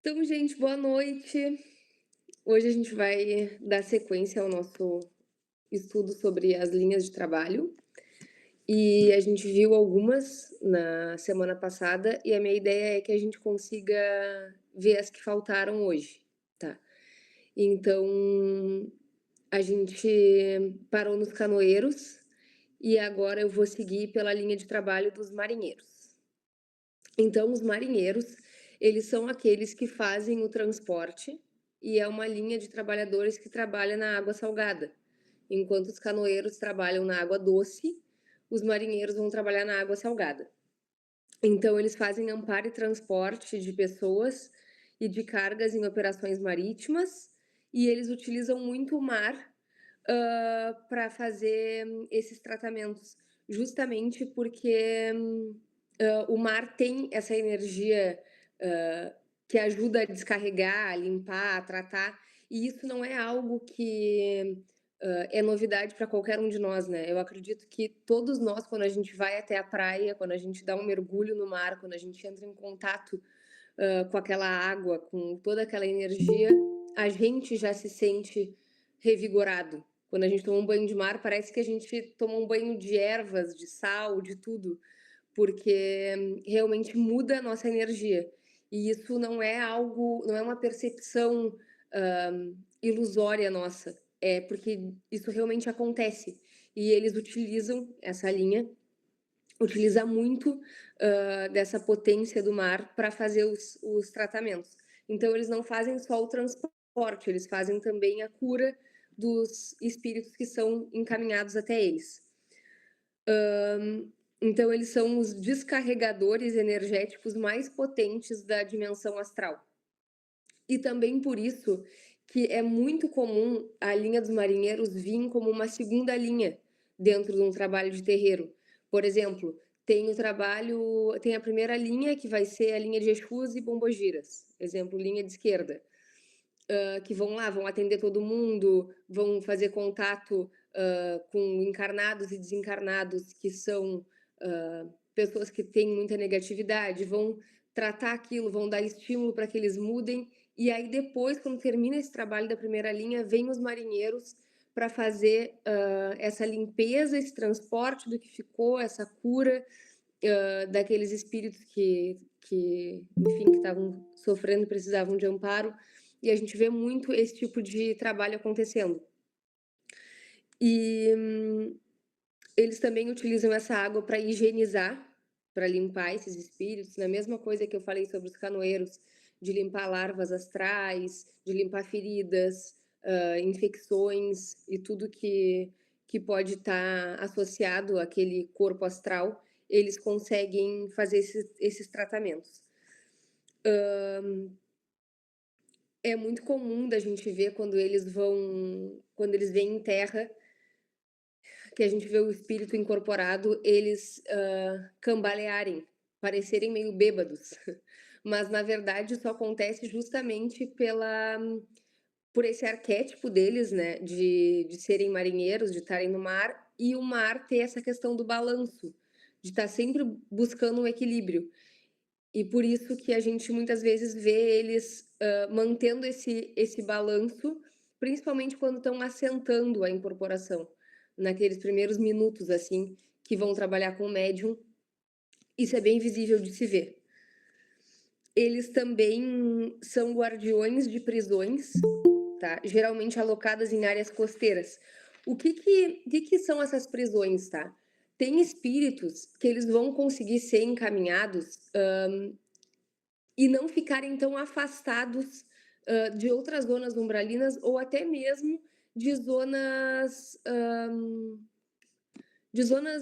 Então, gente, boa noite. Hoje a gente vai dar sequência ao nosso estudo sobre as linhas de trabalho. E a gente viu algumas na semana passada, e a minha ideia é que a gente consiga ver as que faltaram hoje, tá? Então, a gente parou nos canoeiros e agora eu vou seguir pela linha de trabalho dos marinheiros. Então, os marinheiros, eles são aqueles que fazem o transporte e é uma linha de trabalhadores que trabalha na água salgada. Enquanto os canoeiros trabalham na água doce, os marinheiros vão trabalhar na água salgada. Então, eles fazem amparo e transporte de pessoas e de cargas em operações marítimas e eles utilizam muito o mar para fazer esses tratamentos, justamente porque o mar tem essa energia que ajuda a descarregar, a limpar, a tratar, e isso não é algo que é novidade para qualquer um de nós, né? Eu acredito que todos nós, quando a gente vai até a praia, quando a gente dá um mergulho no mar, quando a gente entra em contato com aquela água, com toda aquela energia, a gente já se sente revigorado. Quando a gente toma um banho de mar, parece que a gente toma um banho de ervas, de sal, de tudo, porque realmente muda a nossa energia. E isso não é algo, não é uma percepção ilusória nossa, é porque isso realmente acontece. E eles utilizam essa linha, utiliza muito dessa potência do mar para fazer os tratamentos. Então, eles não fazem só o transporte, eles fazem também a cura dos espíritos que são encaminhados até eles. Então, eles são os descarregadores energéticos mais potentes da dimensão astral. E também por isso que é muito comum a linha dos marinheiros vir como uma segunda linha dentro de um trabalho de terreiro. Por exemplo, tem a primeira linha, que vai ser a linha de Exus e Pombogiras, exemplo, linha de esquerda, que vão lá, vão atender todo mundo, vão fazer contato com encarnados e desencarnados, que são pessoas que têm muita negatividade, vão tratar aquilo, vão dar estímulo para que eles mudem. E aí depois, quando termina esse trabalho da primeira linha, vem os marinheiros para fazer essa limpeza, esse transporte do que ficou, essa cura daqueles espíritos enfim, que estavam sofrendo e precisavam de amparo. E a gente vê muito esse tipo de trabalho acontecendo. E eles também utilizam essa água para higienizar, para limpar esses espíritos, na mesma coisa que eu falei sobre os canoeiros, de limpar larvas astrais, de limpar feridas, infecções e tudo que pode estar associado àquele corpo astral, eles conseguem fazer esses tratamentos. É muito comum da gente ver quando eles vêm em terra, que a gente vê o espírito incorporado, eles cambalearem, parecerem meio bêbados. Mas, na verdade, isso acontece justamente por esse arquétipo deles, né, de serem marinheiros, de estarem no mar, e o mar ter essa questão do balanço, de estar sempre buscando um equilíbrio. E por isso que a gente muitas vezes vê eles mantendo esse balanço, principalmente quando estão assentando a incorporação, naqueles primeiros minutos, assim, que vão trabalhar com o médium. Isso é bem visível de se ver. Eles também são guardiões de prisões, tá? Geralmente alocadas em áreas costeiras. O que são essas prisões, tá? Tem espíritos que eles vão conseguir ser encaminhados e não ficarem tão afastados de outras zonas umbralinas ou até mesmo de zonas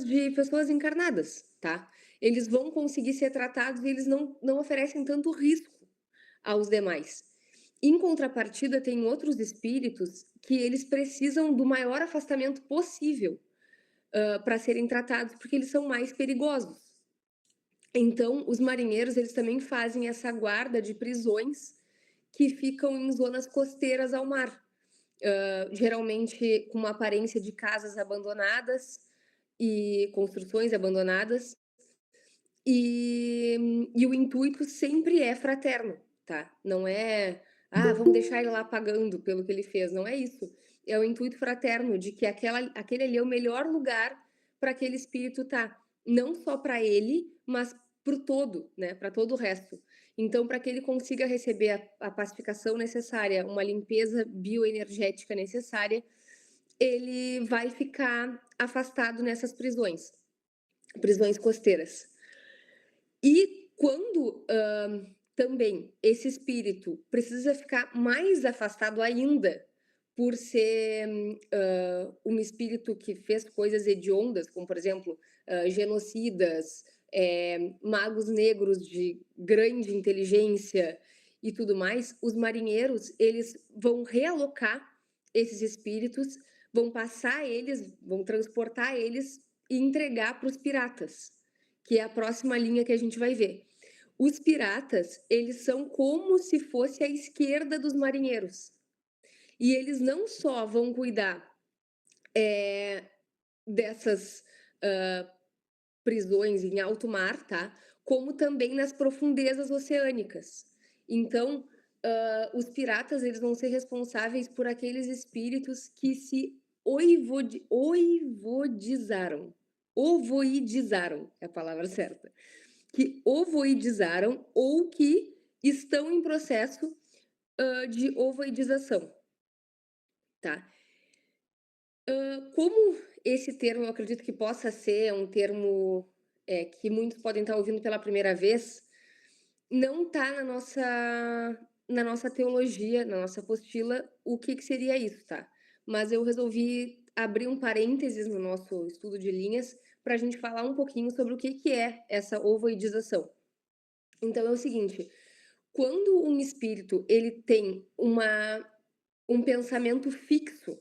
de pessoas encarnadas, tá? Eles vão conseguir ser tratados e eles não oferecem tanto risco aos demais. Em contrapartida, tem outros espíritos que eles precisam do maior afastamento possível para serem tratados, porque eles são mais perigosos. Então, os marinheiros, eles também fazem essa guarda de prisões que ficam em zonas costeiras ao mar, geralmente com uma aparência de casas abandonadas e construções abandonadas, e o intuito sempre é fraterno. tá? Não é, ah, vamos deixar ele lá pagando pelo que ele fez, não é isso. É o intuito fraterno de que aquele ali é o melhor lugar para aquele espírito tá, não só para ele, mas para o todo, né? Para todo o resto. Então, para que ele consiga receber a pacificação necessária, uma limpeza bioenergética necessária, ele vai ficar afastado nessas prisões, prisões costeiras. E quando também esse espírito precisa ficar mais afastado ainda, por ser um espírito que fez coisas hediondas, como por exemplo, genocidas, magos negros de grande inteligência e tudo mais, os marinheiros eles vão realocar esses espíritos, vão passar eles, vão transportar eles e entregar para os piratas, que é a próxima linha que a gente vai ver. Os piratas, eles são como se fosse a esquerda dos marinheiros. E eles não só vão cuidar dessas prisões em alto mar, tá? Como também nas profundezas oceânicas. Então, os piratas eles vão ser responsáveis por aqueles espíritos que se oivodizaram. Ovoidizaram é a palavra certa. Que ovoidizaram ou que estão em processo de ovoidização, tá? Como esse termo, eu acredito que possa ser um termo que muitos podem estar ouvindo pela primeira vez, não está na nossa teologia, na nossa apostila, o que, que seria isso, tá? Mas eu resolvi abrir um parênteses no nosso estudo de linhas para a gente falar um pouquinho sobre o que, que é essa ovoidização. Então é o seguinte, quando um espírito ele tem um pensamento fixo,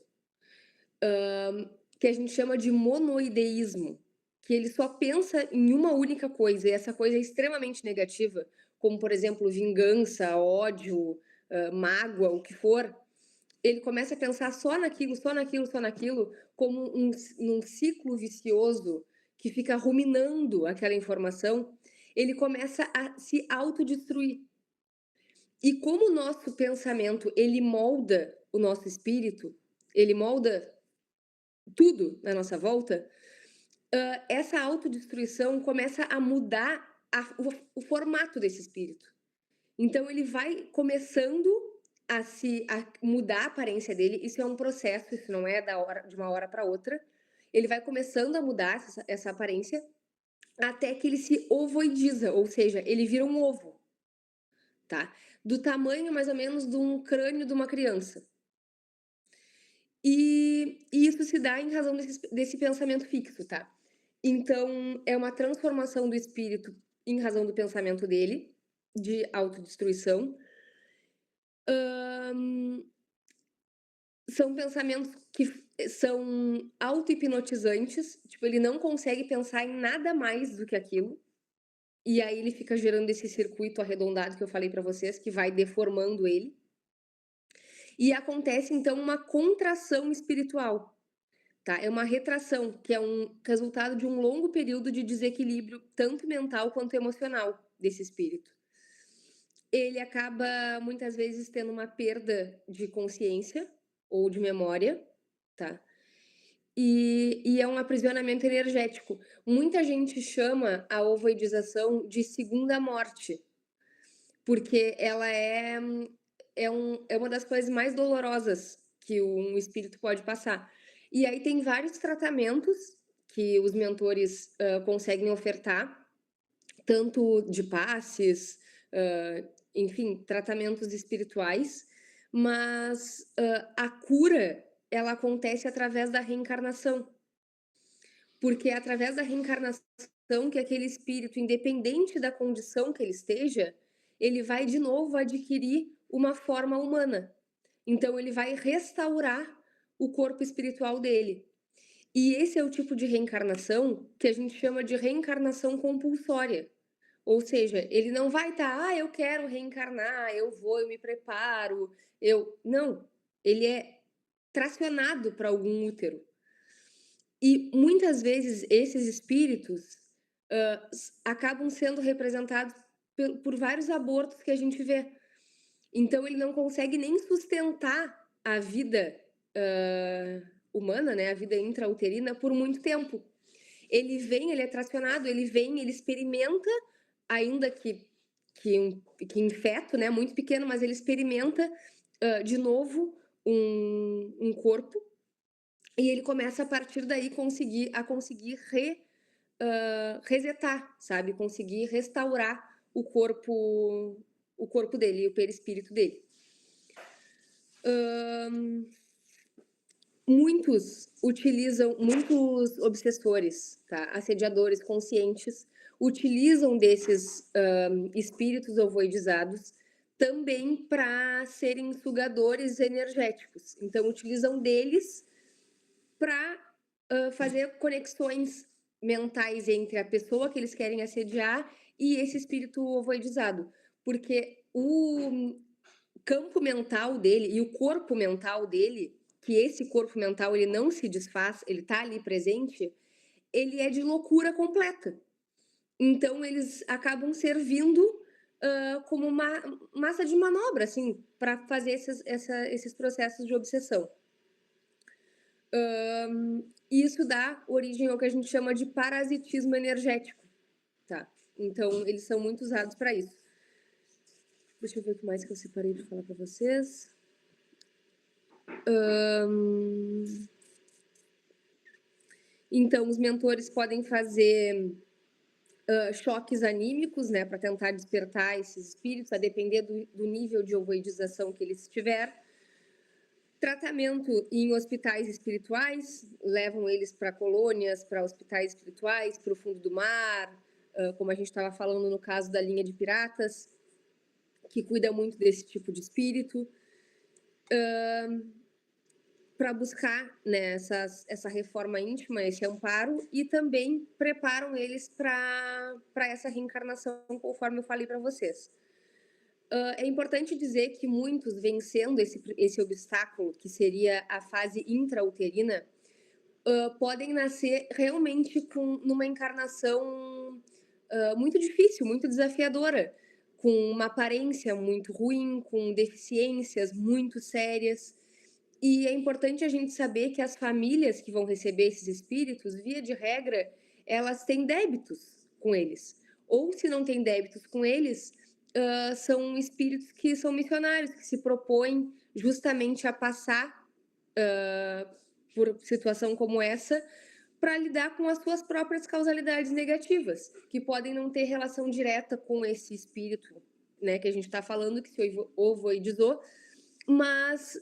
que a gente chama de monoideísmo, que ele só pensa em uma única coisa, e essa coisa é extremamente negativa, como, por exemplo, vingança, ódio, mágoa, o que for, ele começa a pensar só naquilo, só naquilo, só naquilo, como num ciclo vicioso que fica ruminando aquela informação, ele começa a se autodestruir. E como o nosso pensamento, ele molda o nosso espírito, ele molda tudo na nossa volta, essa autodestruição começa a mudar o formato desse espírito. Então ele vai começando a mudar a aparência dele. Isso é um processo, isso não é de uma hora para outra. Ele vai começando a mudar essa aparência até que ele se ovoidiza, ou seja, ele vira um ovo, tá? Do tamanho mais ou menos de um crânio de uma criança. E isso se dá em razão desse pensamento fixo, tá? Então, é uma transformação do espírito em razão do pensamento dele, de autodestruição. São pensamentos que são auto-hipnotizantes, tipo, ele não consegue pensar em nada mais do que aquilo. E aí ele fica gerando esse circuito arredondado que eu falei para vocês, que vai deformando ele. E acontece então uma contração espiritual, tá? É uma retração, que é um resultado de um longo período de desequilíbrio, tanto mental quanto emocional, desse espírito. Ele acaba, muitas vezes, tendo uma perda de consciência ou de memória, tá? E é um aprisionamento energético. Muita gente chama a ovoidização de segunda morte, porque ela é uma das coisas mais dolorosas que um espírito pode passar. E aí tem vários tratamentos que os mentores conseguem ofertar, tanto de passes, enfim, tratamentos espirituais, mas a cura ela acontece através da reencarnação, porque é através da reencarnação que aquele espírito, independente da condição que ele esteja, ele vai de novo adquirir uma forma humana. Então ele vai restaurar o corpo espiritual dele. E esse é o tipo de reencarnação que a gente chama de reencarnação compulsória. Ou seja, ele não vai estar, eu quero reencarnar, eu vou, eu me preparo, eu. Não. Ele é tracionado para algum útero. E muitas vezes esses espíritos acabam sendo representados por vários abortos que a gente vê. Então ele não consegue nem sustentar a vida, humana, né, a vida intrauterina por muito tempo. Ele é tracionado, ele vem, ele experimenta, ainda que em feto, né, muito pequeno, mas ele experimenta, de novo um corpo, e ele começa a partir daí conseguir resetar, sabe, conseguir restaurar o corpo dele, o perispírito dele. Hã, muitos obsessores, tá, assediadores conscientes, utilizam desses, espíritos ovoidizados também para serem sugadores energéticos. Então utilizam deles para fazer conexões mentais entre a pessoa que eles querem assediar e esse espírito ovoidizado. Porque o campo mental dele e o corpo mental dele, que esse corpo mental ele não se desfaz, ele está ali presente, ele é de loucura completa. Então eles acabam servindo como uma massa de manobra, assim, para fazer esses processos de obsessão. E isso dá origem ao que a gente chama de parasitismo energético, tá? Então, eles são muito usados para isso. Deixa eu ver o que mais que eu separei para falar para vocês. Então, os mentores podem fazer choques anímicos, né, para tentar despertar esses espíritos, a depender do nível de ovoidização que eles tiver. Tratamento em hospitais espirituais, levam eles para colônias, para hospitais espirituais, para o fundo do mar, como a gente estava falando no caso da linha de piratas, que cuida muito desse tipo de espírito, para buscar, né, essa reforma íntima, esse amparo, e também preparam eles para essa reencarnação, conforme eu falei para vocês. É importante dizer que muitos, vencendo esse obstáculo, que seria a fase intrauterina, podem nascer realmente numa encarnação muito difícil, muito desafiadora, com uma aparência muito ruim, com deficiências muito sérias. E é importante a gente saber que as famílias que vão receber esses espíritos, via de regra, elas têm débitos com eles. Ou se não têm débitos com eles, são espíritos que são missionários, que se propõem justamente a passar por situação como essa para lidar com as suas próprias causalidades negativas, que podem não ter relação direta com esse espírito, né, que a gente está falando, que se ovoidizou, mas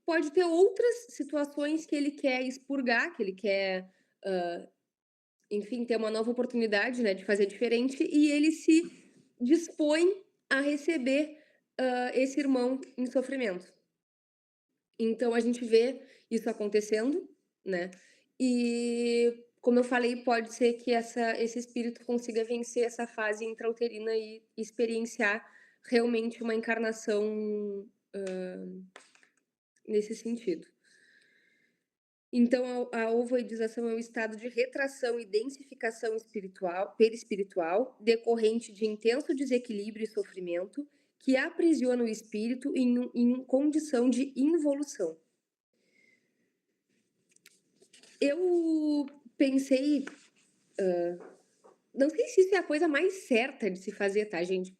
pode ter outras situações que ele quer expurgar, que ele quer, enfim, ter uma nova oportunidade, né, de fazer diferente, e ele se dispõe a receber esse irmão em sofrimento. Então a gente vê isso acontecendo, né? E como eu falei, pode ser que esse espírito consiga vencer essa fase intrauterina e experienciar realmente uma encarnação nesse sentido. Então, a ovoidização é um estado de retração e densificação perispiritual, decorrente de intenso desequilíbrio e sofrimento, que aprisiona o espírito em condição de involução. Eu pensei, não sei se isso é a coisa mais certa de se fazer, tá, gente?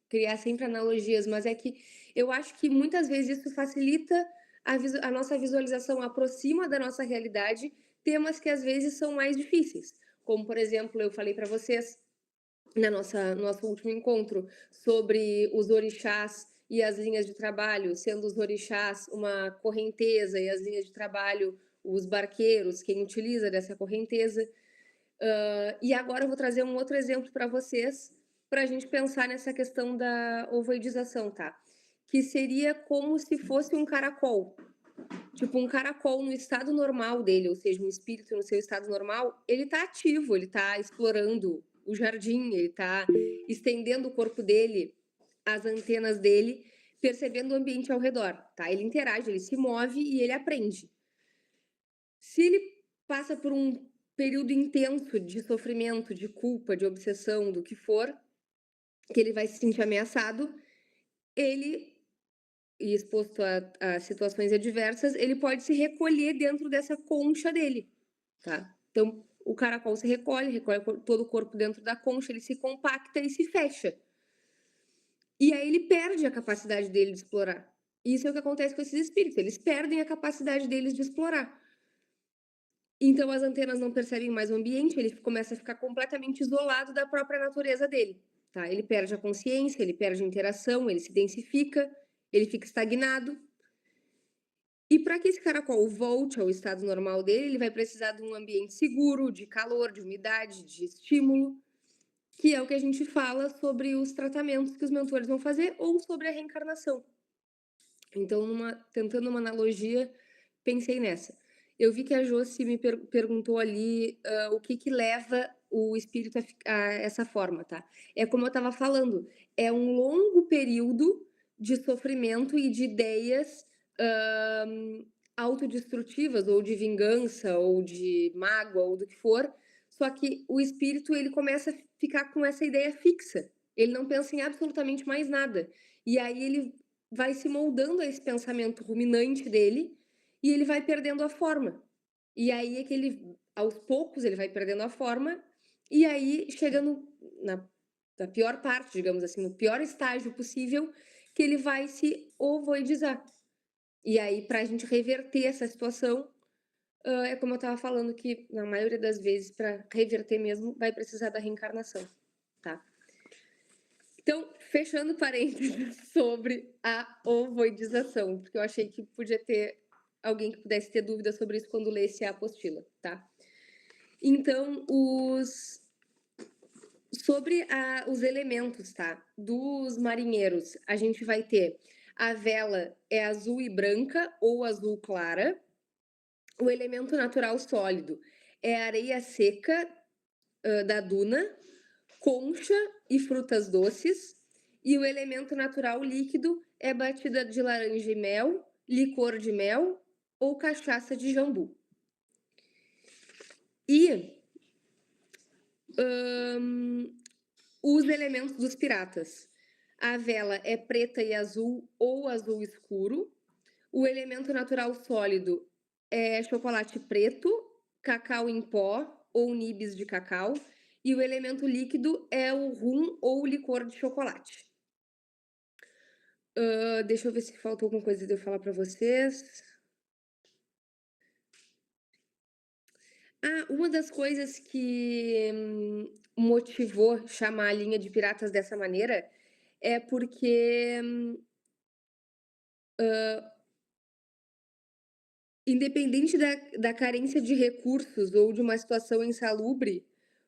Criar sempre analogias, mas é que eu acho que muitas vezes isso facilita a nossa visualização, aproxima da nossa realidade temas que às vezes são mais difíceis. Como, por exemplo, eu falei para vocês no nosso último encontro sobre os orixás e as linhas de trabalho, sendo os orixás uma correnteza e as linhas de trabalho os barqueiros, quem utiliza dessa correnteza. E agora eu vou trazer um outro exemplo para vocês, para a gente pensar nessa questão da ovoidização, tá? Que seria como se fosse um caracol. Tipo, um caracol no estado normal dele, ou seja, um espírito no seu estado normal, ele está ativo, ele está explorando o jardim, ele está estendendo o corpo dele, as antenas dele, percebendo o ambiente ao redor, tá? Ele interage, ele se move e ele aprende. Se ele passa por um período intenso de sofrimento, de culpa, de obsessão, do que for, que ele vai se sentir ameaçado, ele e exposto a situações adversas, ele pode se recolher dentro dessa concha dele, tá? Então, o caracol se recolhe todo o corpo dentro da concha, ele se compacta e se fecha. E aí ele perde a capacidade dele de explorar. Isso é o que acontece com esses espíritos, eles perdem a capacidade deles de explorar. Então as antenas não percebem mais o ambiente, ele começa a ficar completamente isolado da própria natureza dele, tá? Ele perde a consciência, ele perde a interação, ele se densifica, ele fica estagnado. E para que esse caracol volte ao estado normal dele, ele vai precisar de um ambiente seguro, de calor, de umidade, de estímulo, que é o que a gente fala sobre os tratamentos que os mentores vão fazer ou sobre a reencarnação. Então, tentando uma analogia, pensei nessa. Eu vi que a Josi me perguntou ali o que leva o espírito a essa forma, tá? É como eu estava falando, é um longo período de sofrimento e de ideias autodestrutivas, ou de vingança, ou de mágoa, ou do que for. Só que o espírito ele começa a ficar com essa ideia fixa. Ele não pensa em absolutamente mais nada. E aí ele vai se moldando a esse pensamento ruminante dele e ele vai perdendo a forma. E aí é que ele, aos poucos, ele vai perdendo a forma e aí chega na pior parte, digamos assim, no pior estágio possível, que ele vai se ovoidizar. E aí, para a gente reverter essa situação, é como eu estava falando, que na maioria das vezes, para reverter mesmo, vai precisar da reencarnação, tá? Então, fechando parênteses sobre a ovoidização, porque eu achei que podia ter alguém que pudesse ter dúvida sobre isso quando lesse a apostila, tá? Então, sobre os elementos, tá? Dos marinheiros, a gente vai ter a vela é azul e branca ou azul clara. O elemento natural sólido é areia seca da duna, concha e frutas doces. E o elemento natural líquido é batida de laranja e mel, licor de mel ou cachaça de jambu. E os elementos dos piratas. A vela é preta e azul ou azul escuro. O elemento natural sólido é chocolate preto, cacau em pó ou nibs de cacau. E o elemento líquido é o rum ou licor de chocolate. Deixa eu ver se faltou alguma coisa de eu falar para vocês. Uma das coisas que motivou chamar a linha de piratas dessa maneira é porque independente da carência de recursos ou de uma situação insalubre,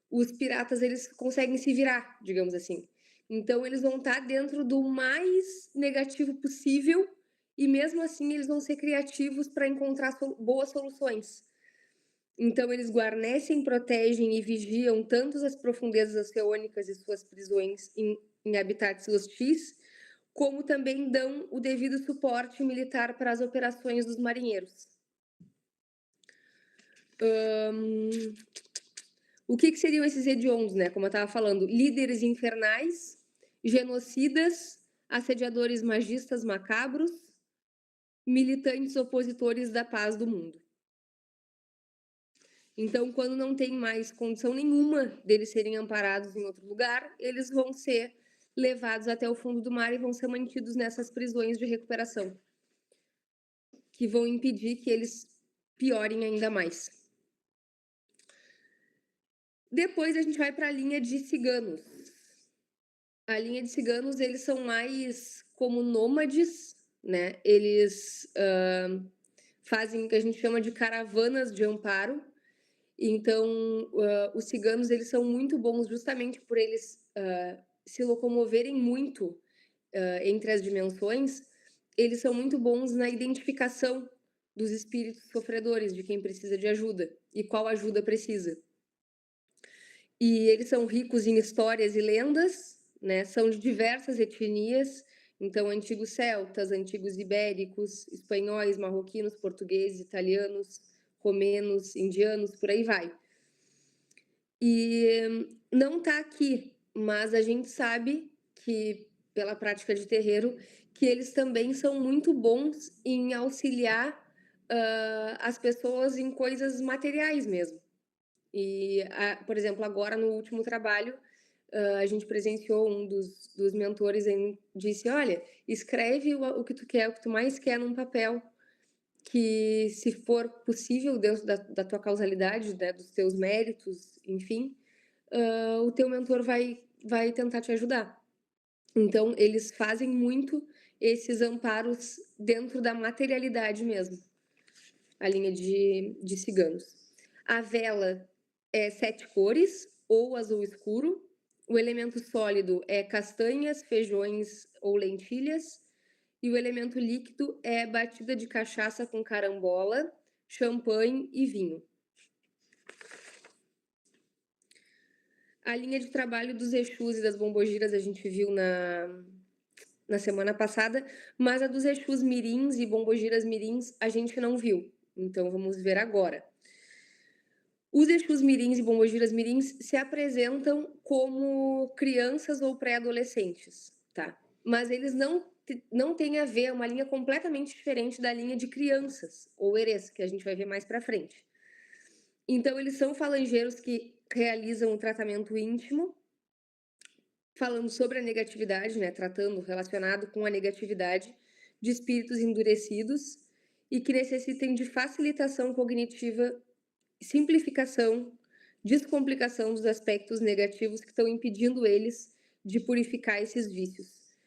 os piratas eles conseguem se virar, digamos assim. Então eles vão estar dentro do mais negativo possível e mesmo assim eles vão ser criativos para encontrar boas soluções. Então eles guarnecem, protegem e vigiam tanto as profundezas oceânicas e suas prisões em habitats hostis, como também dão o devido suporte militar para as operações dos marinheiros. O que seriam esses hediondos, né? Como eu estava falando, líderes infernais, genocidas, assediadores magistas macabros, militantes opositores da paz do mundo. Então, quando não tem mais condição nenhuma deles serem amparados em outro lugar, eles vão ser levados até o fundo do mar e vão ser mantidos nessas prisões de recuperação, que vão impedir que eles piorem ainda mais. Depois a gente vai para a linha de ciganos. A linha de ciganos, eles são mais como nômades, né? Eles fazem o que a gente chama de caravanas de amparo. Então, os ciganos, eles são muito bons justamente por eles se locomoverem muito entre as dimensões. Eles são muito bons na identificação dos espíritos sofredores, de quem precisa de ajuda e qual ajuda precisa. E eles são ricos em histórias e lendas, né? São de diversas etnias, então antigos celtas, antigos ibéricos, espanhóis, marroquinos, portugueses, italianos, romenos, indianos, por aí vai. E não está aqui, mas a gente sabe que pela prática de terreiro, que eles também são muito bons em auxiliar, as pessoas em coisas materiais mesmo. E, por exemplo, agora no último trabalho, a gente presenciou um dos mentores disse: "Olha, escreve o que tu quer, o que tu mais quer num papel, que se for possível dentro da tua causalidade, né, dos teus méritos, enfim, o teu mentor vai tentar te ajudar". Então eles fazem muito esses amparos dentro da materialidade mesmo, a linha de ciganos. A vela é 7 cores ou azul escuro. O elemento sólido é castanhas, feijões ou lentilhas. E o elemento líquido é batida de cachaça com carambola, champanhe e vinho. A linha de trabalho dos Exus e das Bombogiras a gente viu na semana passada, mas a dos Exus mirins e Bombogiras mirins a gente não viu. Então vamos ver agora. Os Exus mirins e Bombogiras mirins se apresentam como crianças ou pré-adolescentes, tá? Mas eles não têm a ver, é uma linha completamente diferente da linha de crianças, ou erês, que a gente vai ver mais pra frente. Então eles são falangeiros que realizam o tratamento íntimo, falando sobre a negatividade, né, tratando relacionado com a negatividade de espíritos endurecidos e que necessitem de facilitação cognitiva, simplificação, descomplicação dos aspectos negativos que estão impedindo eles de purificar esses vícios.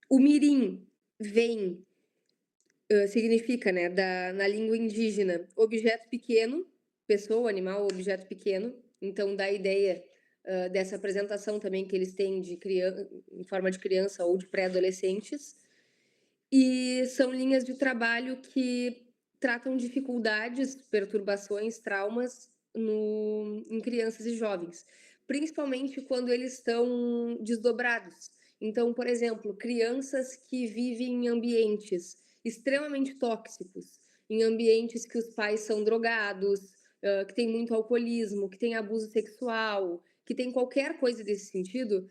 O mirim vem, significa, né, na língua indígena, objeto pequeno, pessoa, animal, objeto pequeno. Então dá a ideia dessa apresentação também que eles têm em forma de criança ou de pré-adolescentes. E são linhas de trabalho que tratam dificuldades, perturbações, traumas em crianças e jovens, principalmente quando eles estão desdobrados. Então, por exemplo, crianças que vivem em ambientes extremamente tóxicos, em ambientes que os pais são drogados, que tem muito alcoolismo, que tem abuso sexual, que tem qualquer coisa desse sentido,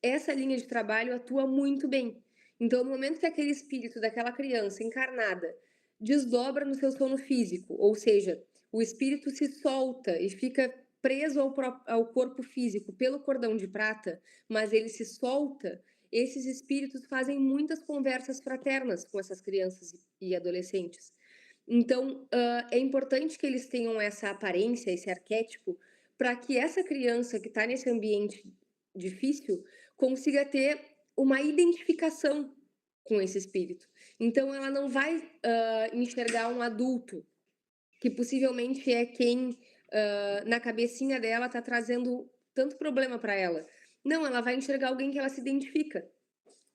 essa linha de trabalho atua muito bem. Então, no momento que aquele espírito daquela criança encarnada desdobra no seu sono físico, ou seja, o espírito se solta e fica preso ao corpo físico pelo cordão de prata, mas ele se solta, esses espíritos fazem muitas conversas fraternas com essas crianças e adolescentes. Então, é importante que eles tenham essa aparência, esse arquétipo, para que essa criança que está nesse ambiente difícil consiga ter uma identificação com esse espírito. Então, ela não vai enxergar um adulto, que possivelmente é quem, na cabecinha dela, está trazendo tanto problema para ela. Não, ela vai enxergar alguém que ela se identifica.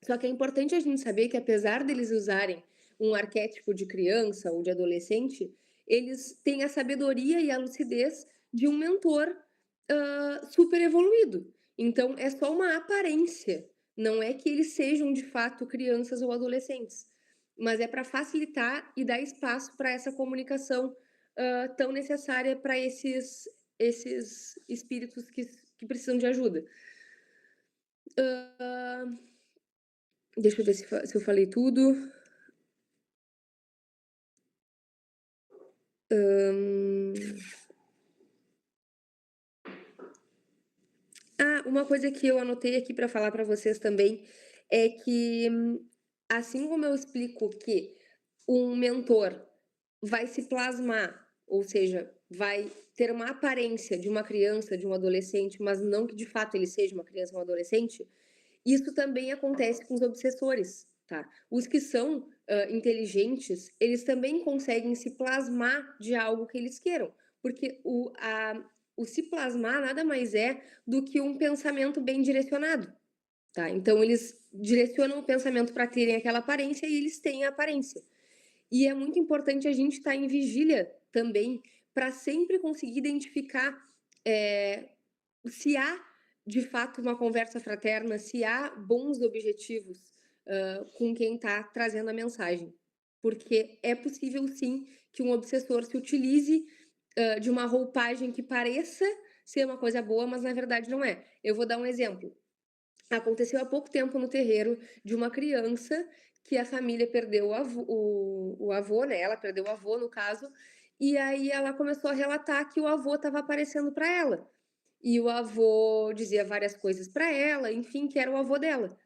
Só que é importante a gente saber que, apesar deles usarem um arquétipo de criança ou de adolescente, eles têm a sabedoria e a lucidez de um mentor super evoluído. Então, é só uma aparência. Não é que eles sejam de fato crianças ou adolescentes, mas é para facilitar e dar espaço para essa comunicação tão necessária para esses espíritos que precisam de ajuda. Deixa eu ver se eu falei tudo. Uma coisa que eu anotei aqui para falar para vocês também é que, assim como eu explico que um mentor vai se plasmar, ou seja, vai ter uma aparência de uma criança, de um adolescente, mas não que de fato ele seja uma criança ou um adolescente, isso também acontece com os obsessores, tá? Os que são inteligentes, eles também conseguem se plasmar de algo que eles queiram, porque o se plasmar nada mais é do que um pensamento bem direcionado, tá? Então eles direcionam o pensamento para terem aquela aparência e eles têm a aparência. E é muito importante a gente estar em vigília também para sempre conseguir identificar se há de fato uma conversa fraterna, se há bons objetivos com quem está trazendo a mensagem. Porque é possível sim que um obsessor se utilize de uma roupagem que pareça ser uma coisa boa, mas na verdade não é. Eu vou dar um exemplo. Aconteceu há pouco tempo no terreiro de uma criança que a família perdeu o avô, né, ela perdeu o avô, no caso, e aí ela começou a relatar que o avô estava aparecendo para ela. E o avô dizia várias coisas para ela, enfim, que era o avô dela.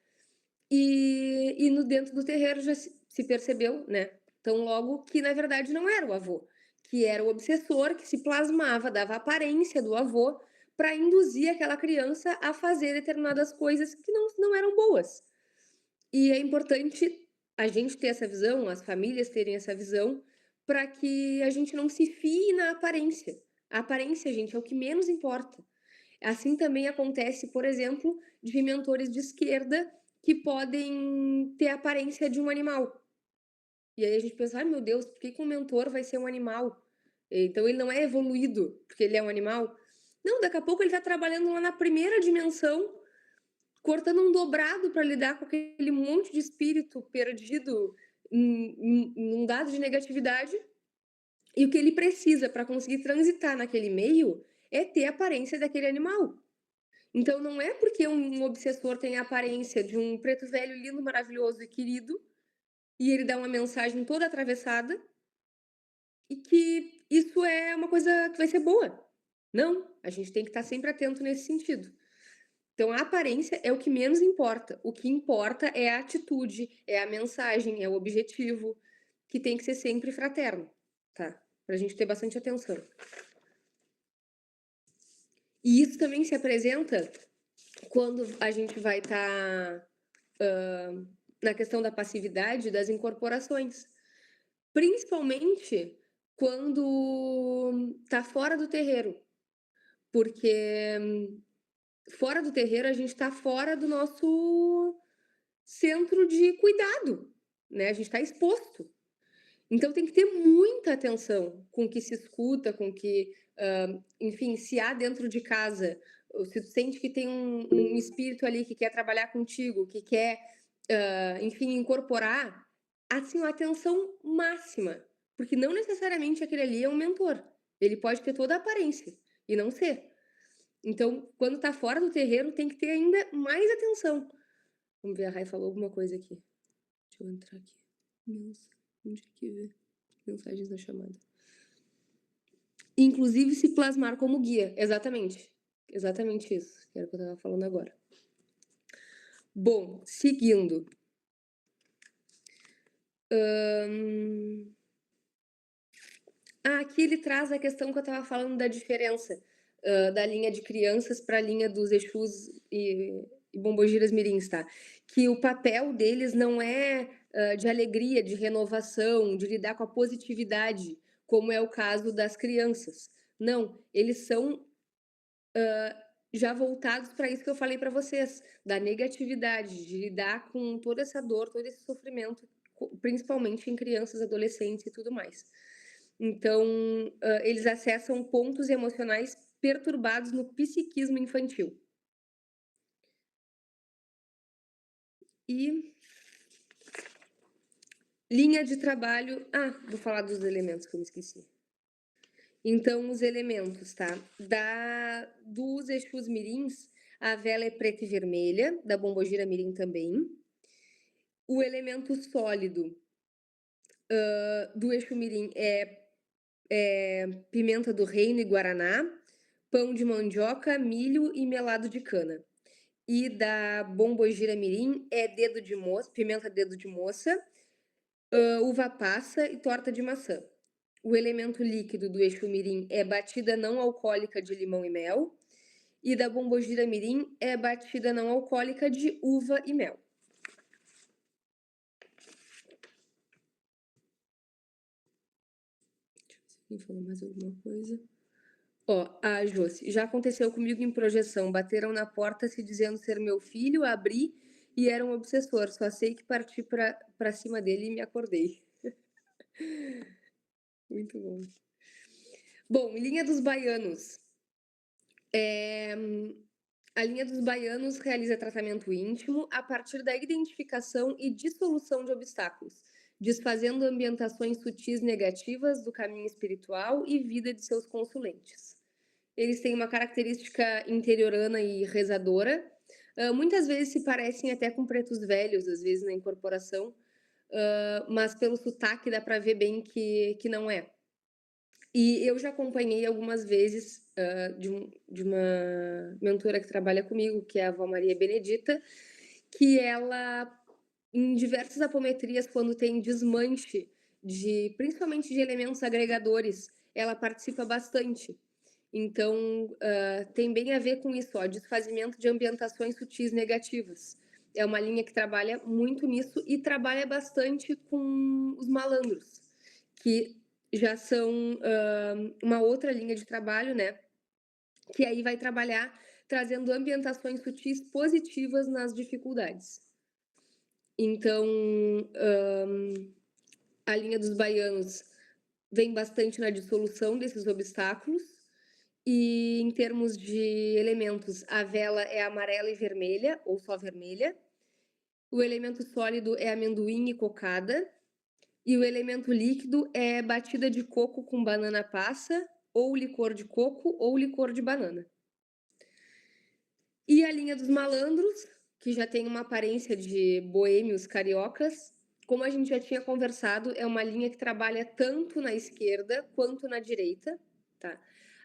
E no dentro do terreiro já se percebeu, né, tão logo que na verdade não era o avô, que era o obsessor que se plasmava, dava a aparência do avô para induzir aquela criança a fazer determinadas coisas que não eram boas. E é importante a gente ter essa visão, as famílias terem essa visão, para que a gente não se fie na aparência. A aparência, gente, é o que menos importa. Assim também acontece, por exemplo, de mentores de esquerda que podem ter a aparência de um animal. E aí a gente pensa: "Ai, meu Deus, por que que um mentor vai ser um animal? Então ele não é evoluído porque ele é um animal?". Não, daqui a pouco ele está trabalhando lá na primeira dimensão, cortando um dobrado para lidar com aquele monte de espírito perdido, inundado de negatividade, e o que ele precisa para conseguir transitar naquele meio é ter a aparência daquele animal. Então não é porque um obsessor tem a aparência de um preto velho lindo, maravilhoso e querido, e ele dá uma mensagem toda atravessada, e que isso é uma coisa que vai ser boa. Não, a gente tem que estar sempre atento nesse sentido. Então a aparência é o que menos importa. O que importa é a atitude, é a mensagem, é o objetivo, que tem que ser sempre fraterno, tá? Pra gente ter bastante atenção. E isso também se apresenta quando a gente vai estar na questão da passividade das incorporações. Principalmente quando tá fora do terreiro, porque fora do terreiro a gente está fora do nosso centro de cuidado, né? A gente está exposto. Então tem que ter muita atenção com o que se escuta, com o que, enfim, se há dentro de casa, ou se tu sente que tem um espírito ali que quer trabalhar contigo, que quer, enfim, incorporar, assim, uma atenção máxima, porque não necessariamente aquele ali é um mentor. Ele pode ter toda a aparência e não ser. Então, quando tá fora do terreiro, tem que ter ainda mais atenção. Vamos ver, a Rai falou alguma coisa aqui. Deixa eu entrar aqui. Nossa, onde é que vê? Mensagens da chamada. Inclusive se plasmar como guia. Exatamente. Exatamente isso. Que era o que eu estava falando agora. Bom, seguindo. Aqui ele traz a questão que eu estava falando da diferença da linha de crianças para a linha dos Exus e Bombogiras Mirins, tá? Que o papel deles não é de alegria, de renovação, de lidar com a positividade, como é o caso das crianças. Não, eles são já voltados para isso que eu falei para vocês, da negatividade, de lidar com toda essa dor, todo esse sofrimento, principalmente em crianças, adolescentes e tudo mais. Então, eles acessam pontos emocionais perturbados no psiquismo infantil. E linha de trabalho. Vou falar dos elementos que eu me esqueci. Então, os elementos, tá? Dos Exus Mirins, a vela é preta e vermelha, da Bombogira Mirim também. O elemento sólido do Exu Mirim é pimenta do reino e guaraná, pão de mandioca, milho e melado de cana. E da Bombogira Mirim é dedo de moça, pimenta dedo de moça, uva passa e torta de maçã. O elemento líquido do Exu Mirim é batida não alcoólica de limão e mel. E da Bombogira Mirim é batida não alcoólica de uva e mel. Deixa eu ver se alguém falou mais alguma coisa. A Josi, já aconteceu comigo em projeção. Bateram na porta se dizendo ser meu filho, abri e era um obsessor. Só sei que parti pra cima dele e me acordei. Muito bom. Bom, linha dos baianos. A linha dos baianos realiza tratamento íntimo a partir da identificação e dissolução de obstáculos, desfazendo ambientações sutis negativas do caminho espiritual e vida de seus consulentes. Eles têm uma característica interiorana e rezadora, muitas vezes se parecem até com pretos velhos, às vezes, na incorporação, mas pelo sotaque dá para ver bem que não é. E eu já acompanhei algumas vezes, de uma mentora que trabalha comigo, que é a avó Maria Benedita, que ela, em diversas apometrias, quando tem desmanche principalmente de elementos agregadores, ela participa bastante. Então, tem bem a ver com isso, ó, desfazimento de ambientações sutis negativas. É uma linha que trabalha muito nisso e trabalha bastante com os malandros, que já são uma outra linha de trabalho, né? Que aí vai trabalhar trazendo ambientações sutis positivas nas dificuldades. Então, a linha dos baianos vem bastante na dissolução desses obstáculos. E em termos de elementos, a vela é amarela e vermelha, ou só vermelha. O elemento sólido é amendoim e cocada. E o elemento líquido é batida de coco com banana passa, ou licor de coco, ou licor de banana. E a linha dos malandros, que já tem uma aparência de boêmios cariocas, como a gente já tinha conversado, é uma linha que trabalha tanto na esquerda quanto na direita, tá?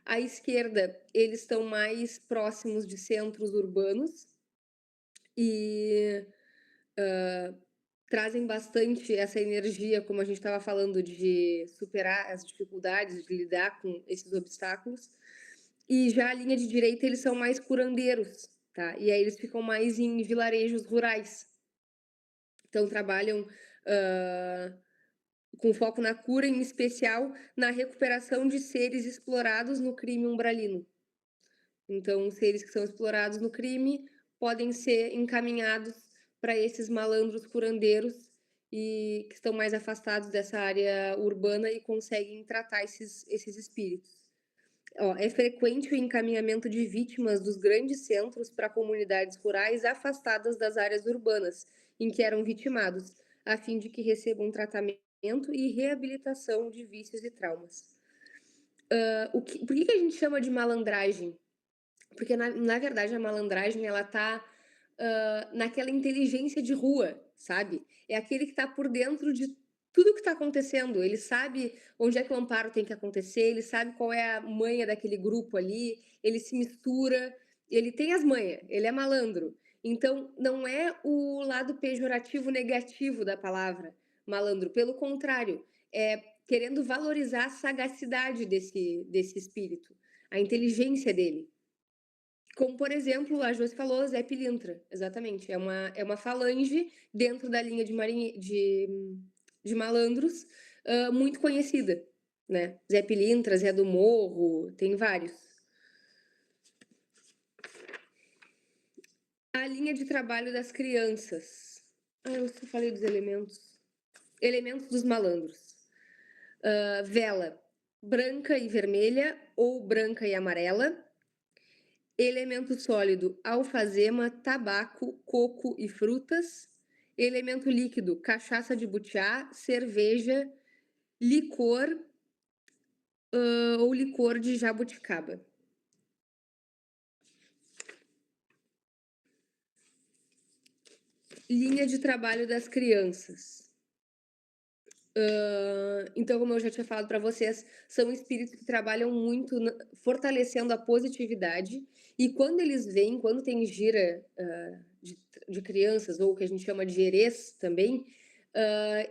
À esquerda, eles estão mais próximos de centros urbanos e trazem bastante essa energia, como a gente estava falando, de superar as dificuldades, de lidar com esses obstáculos. E já a linha de direita, eles são mais curandeiros, tá? E aí eles ficam mais em vilarejos rurais. Então, trabalham com foco na cura, em especial na recuperação de seres explorados no crime umbralino. Então, seres que são explorados no crime podem ser encaminhados para esses malandros curandeiros e que estão mais afastados dessa área urbana e conseguem tratar esses espíritos. Ó, é frequente o encaminhamento de vítimas dos grandes centros para comunidades rurais afastadas das áreas urbanas em que eram vitimados, a fim de que recebam tratamento e reabilitação de vícios e traumas. Por que a gente chama de malandragem? Porque, na verdade, a malandragem, ela tá naquela inteligência de rua, sabe? É aquele que tá por dentro de tudo que tá acontecendo. Ele sabe onde é que o amparo tem que acontecer, ele sabe qual é a manha daquele grupo ali, ele se mistura, ele tem as manhas, ele é malandro. Então, não é o lado pejorativo negativo da palavra malandro, pelo contrário, é querendo valorizar a sagacidade desse espírito, a inteligência dele. Como, por exemplo, a Josi falou, Zé Pilintra, exatamente. É uma falange dentro da linha de malandros, muito conhecida, né? Zé Pilintra, Zé do Morro, tem vários. A linha de trabalho das crianças. Eu só falei dos elementos. Elementos dos malandros. Vela, branca e vermelha ou branca e amarela. Elemento sólido, alfazema, tabaco, coco e frutas. Elemento líquido, cachaça de butiá, cerveja, licor ou licor de jabuticaba. Linha de trabalho das crianças. Então, como eu já tinha falado para vocês, são espíritos que trabalham muito fortalecendo a positividade. E quando eles vêm, quando tem gira de crianças, ou o que a gente chama de herês também,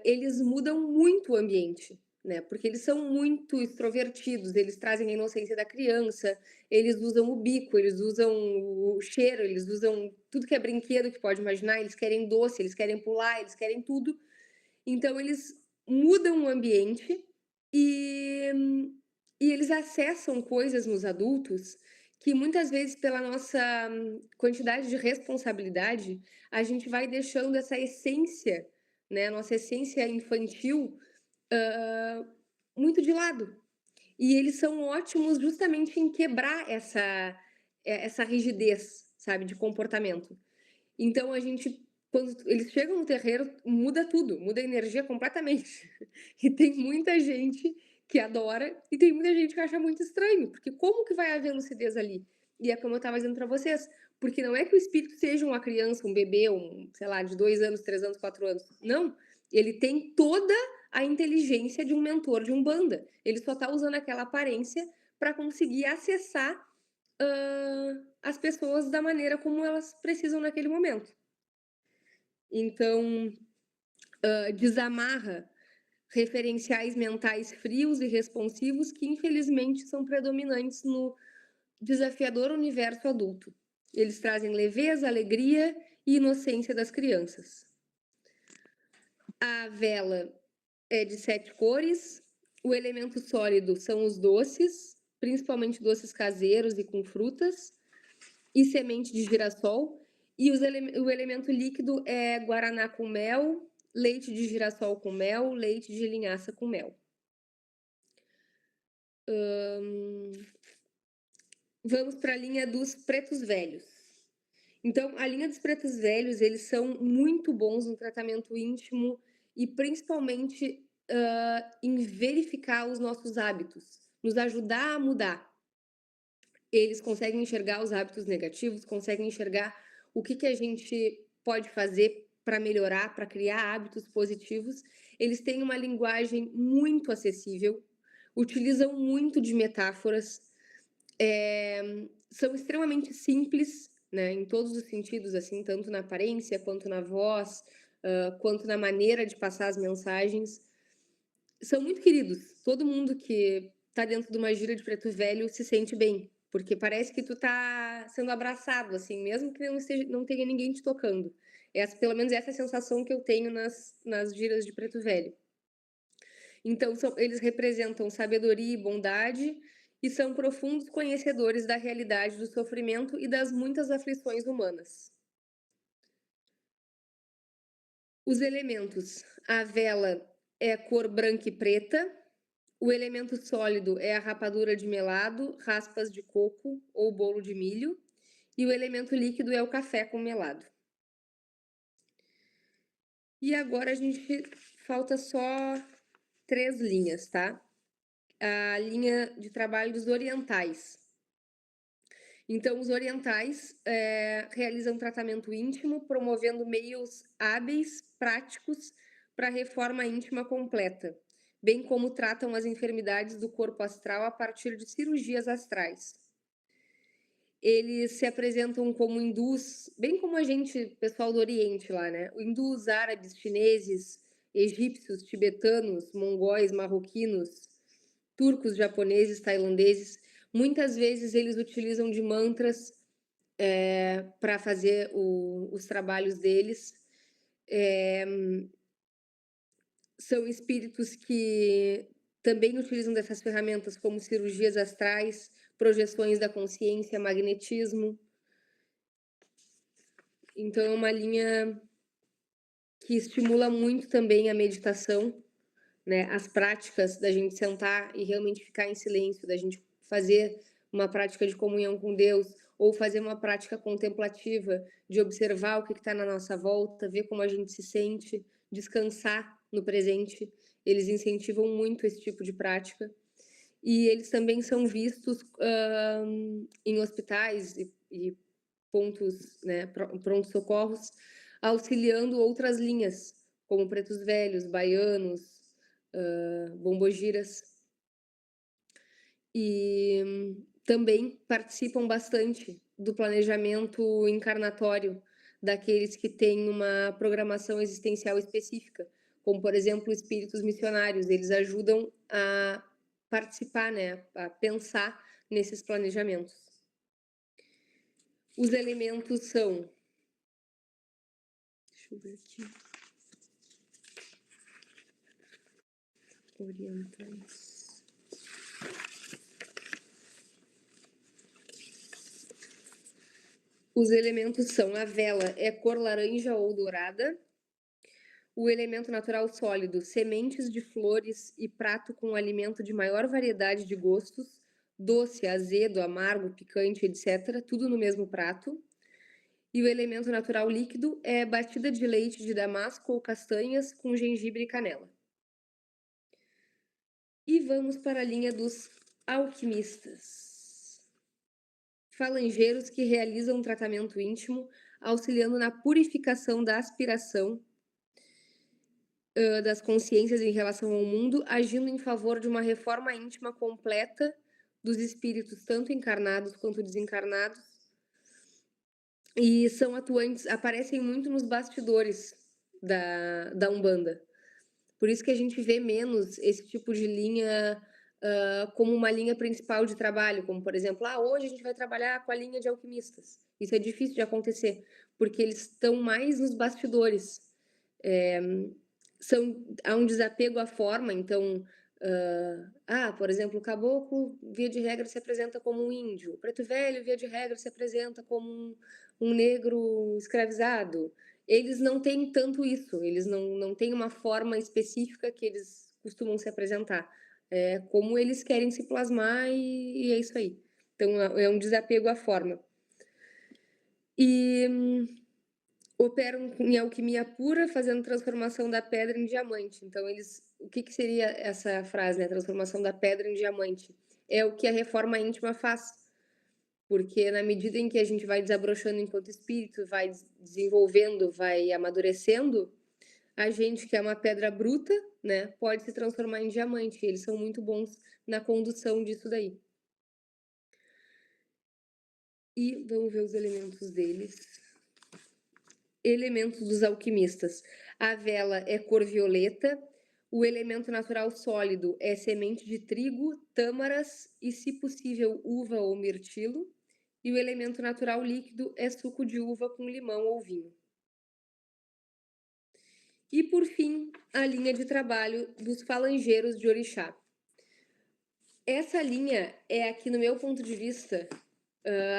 eles mudam muito o ambiente, né? Porque eles são muito extrovertidos, eles trazem a inocência da criança, eles usam o bico, eles usam o cheiro, eles usam tudo que é brinquedo que pode imaginar, eles querem doce, eles querem pular, eles querem tudo. Então, eles mudam o ambiente e, e eles acessam coisas nos adultos que muitas vezes, pela nossa quantidade de responsabilidade, a gente vai deixando essa essência, né, nossa essência infantil, muito de lado. E eles são ótimos justamente em quebrar essa rigidez, sabe, de comportamento. Então a gente, quando eles chegam no terreiro, muda tudo, muda a energia completamente. E tem muita gente que adora e tem muita gente que acha muito estranho, porque como que vai haver lucidez ali? E é como eu estava dizendo para vocês, Porque não é que o espírito seja uma criança, um bebê, sei lá, de 2 anos, 3 anos, 4 anos. Não, ele tem toda a inteligência de um mentor de umbanda. Ele só está usando aquela aparência para conseguir acessar as pessoas da maneira como elas precisam naquele momento. Então, desamarra referenciais mentais frios e responsivos que, infelizmente, são predominantes no desafiador universo adulto. Eles trazem leveza, alegria e inocência das crianças. A vela é de 7 cores. O elemento sólido são os doces, principalmente doces caseiros e com frutas, e semente de girassol. E o elemento líquido é guaraná com mel, leite de girassol com mel, leite de linhaça com mel. Vamos para a linha dos pretos velhos. Então, a linha dos pretos velhos, eles são muito bons no tratamento íntimo e principalmente em verificar os nossos hábitos, nos ajudar a mudar. Eles conseguem enxergar os hábitos negativos, conseguem enxergar o que a gente pode fazer para melhorar, para criar hábitos positivos. Eles têm uma linguagem muito acessível, utilizam muito de metáforas, são extremamente simples, né, em todos os sentidos, assim, tanto na aparência, quanto na voz, quanto na maneira de passar as mensagens. São muito queridos. Todo mundo que está dentro de uma gira de preto velho se sente bem, porque parece que tu tá sendo abraçado, assim, mesmo que não tenha ninguém te tocando. Pelo menos essa é a sensação que eu tenho nas giras de preto velho. Então, eles representam sabedoria e bondade e são profundos conhecedores da realidade do sofrimento e das muitas aflições humanas. Os elementos. A vela é cor branca e preta. O elemento sólido é a rapadura de melado, raspas de coco ou bolo de milho. E o elemento líquido é o café com melado. E agora a gente falta só 3 linhas, tá? A linha de trabalho dos orientais. Então, os orientais realizam tratamento íntimo, promovendo meios hábeis, práticos, para a reforma íntima completa, bem como tratam as enfermidades do corpo astral a partir de cirurgias astrais. Eles se apresentam como hindus, bem como a gente, pessoal do Oriente lá, né? Hindus, árabes, chineses, egípcios, tibetanos, mongóis, marroquinos, turcos, japoneses, tailandeses. Muitas vezes eles utilizam de mantras para fazer os trabalhos deles. São espíritos que também utilizam dessas ferramentas como cirurgias astrais, projeções da consciência, magnetismo. Então, é uma linha que estimula muito também a meditação, né? As práticas da gente sentar e realmente ficar em silêncio, da gente fazer uma prática de comunhão com Deus, ou fazer uma prática contemplativa, de observar o que está na nossa volta, ver como a gente se sente, descansar no presente. Eles incentivam muito esse tipo de prática. E eles também são vistos em hospitais e pontos, né, pronto-socorros, auxiliando outras linhas, como pretos velhos, baianos, bombogiras. E também participam bastante do planejamento encarnatório daqueles que têm uma programação existencial específica, como, por exemplo, espíritos missionários. Eles ajudam a participar, né, a pensar nesses planejamentos. Os elementos são... Deixa eu ver aqui. Orientais. Os elementos são: a vela é cor laranja ou dourada. O elemento natural sólido, sementes de flores e prato com alimento de maior variedade de gostos, doce, azedo, amargo, picante, etc., tudo no mesmo prato. E o elemento natural líquido é batida de leite de damasco ou castanhas com gengibre e canela. E vamos para a linha dos alquimistas. falangeiros que realizam um tratamento íntimo, auxiliando na purificação da aspiração das consciências em relação ao mundo, agindo em favor de uma reforma íntima completa dos espíritos, tanto encarnados quanto desencarnados, e são atuantes, aparecem muito nos bastidores da Umbanda. Por isso que a gente vê menos esse tipo de linha como uma linha principal de trabalho, como, por exemplo, hoje a gente vai trabalhar com a linha de alquimistas. Isso é difícil de acontecer, porque eles estão mais nos bastidores. Há um desapego à forma, então, por exemplo, o caboclo, via de regra, se apresenta como um índio, o preto velho, via de regra, se apresenta como um negro escravizado. Eles não têm tanto isso, eles não têm uma forma específica que eles costumam se apresentar. É como eles querem se plasmar e é isso aí. Então, é um desapego à forma. E operam em alquimia pura, fazendo transformação da pedra em diamante. Então, o que seria essa frase, né? Transformação da pedra em diamante. É o que a reforma íntima faz. Porque na medida em que a gente vai desabrochando enquanto espírito, vai desenvolvendo, vai amadurecendo, a gente, que é uma pedra bruta, né, pode se transformar em diamante. Eles são muito bons na condução disso daí. E vamos ver os elementos deles. Elementos dos alquimistas. A vela é cor violeta, o elemento natural sólido é semente de trigo, tâmaras e, se possível, uva ou mirtilo. E o elemento natural líquido é suco de uva com limão ou vinho. E, por fim, a linha de trabalho dos falangeiros de orixá. Essa linha é, aqui no meu ponto de vista,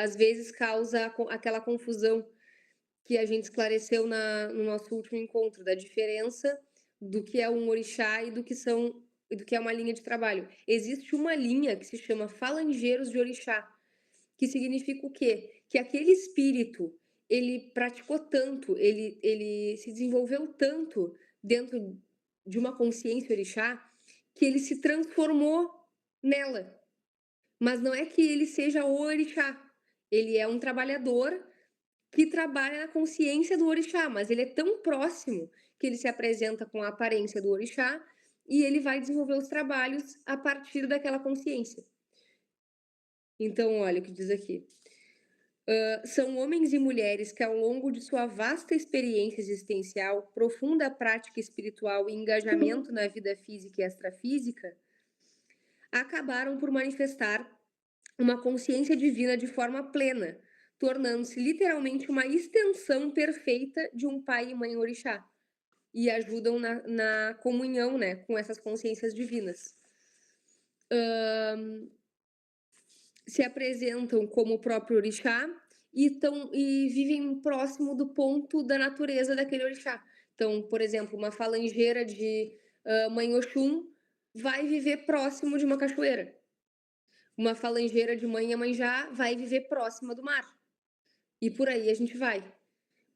às vezes causa aquela confusão que a gente esclareceu no nosso último encontro, da diferença do que é um orixá e do que é uma linha de trabalho. Existe uma linha que se chama falangeiros de orixá, que significa o quê? Que aquele espírito, ele praticou tanto, ele se desenvolveu tanto dentro de uma consciência orixá, que ele se transformou nela. Mas não é que ele seja o orixá. Ele é um trabalhador que trabalha na consciência do orixá, mas ele é tão próximo que ele se apresenta com a aparência do orixá e ele vai desenvolver os trabalhos a partir daquela consciência. Então, olha o que diz aqui. São homens e mulheres que, ao longo de sua vasta experiência existencial, profunda prática espiritual e engajamento na vida física e extrafísica, acabaram por manifestar uma consciência divina de forma plena, tornando-se literalmente uma extensão perfeita de um pai e mãe orixá, e ajudam na comunhão, né, com essas consciências divinas. Se apresentam como o próprio orixá e vivem próximo do ponto da natureza daquele orixá. Então, por exemplo, uma falangeira de Mãe Oxum vai viver próximo de uma cachoeira. Uma falangeira de Mãe Iemanjá vai viver próxima do mar. E por aí a gente vai.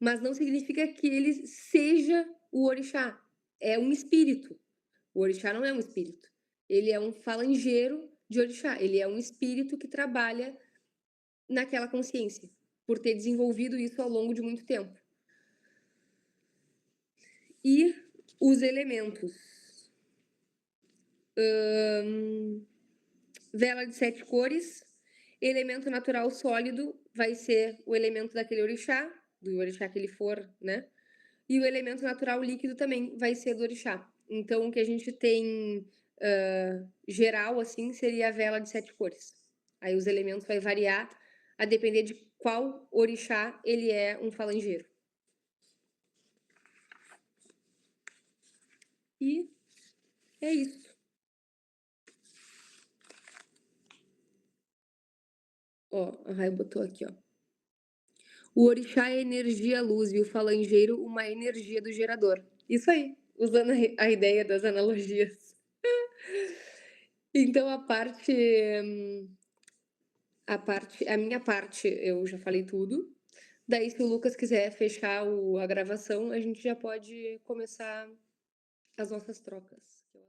Mas não significa que ele seja o orixá. É um espírito. O orixá não é um espírito. Ele é um falangeiro de orixá. Ele é um espírito que trabalha naquela consciência, por ter desenvolvido isso ao longo de muito tempo. E os elementos. Vela de 7 cores. Elemento natural sólido vai ser o elemento daquele orixá, do orixá que ele for, né? E o elemento natural líquido também vai ser do orixá. Então, o que a gente tem geral, assim, seria a vela de 7 cores. Aí os elementos vai variar a depender de qual orixá ele é um falangeiro. E é isso. Ó, a Rai botou aqui, ó. O orixá é energia luz e o falangeiro uma energia do gerador. Isso aí, usando a ideia das analogias. Então a minha parte eu já falei tudo. Daí, se o Lucas quiser fechar a gravação, a gente já pode começar as nossas trocas.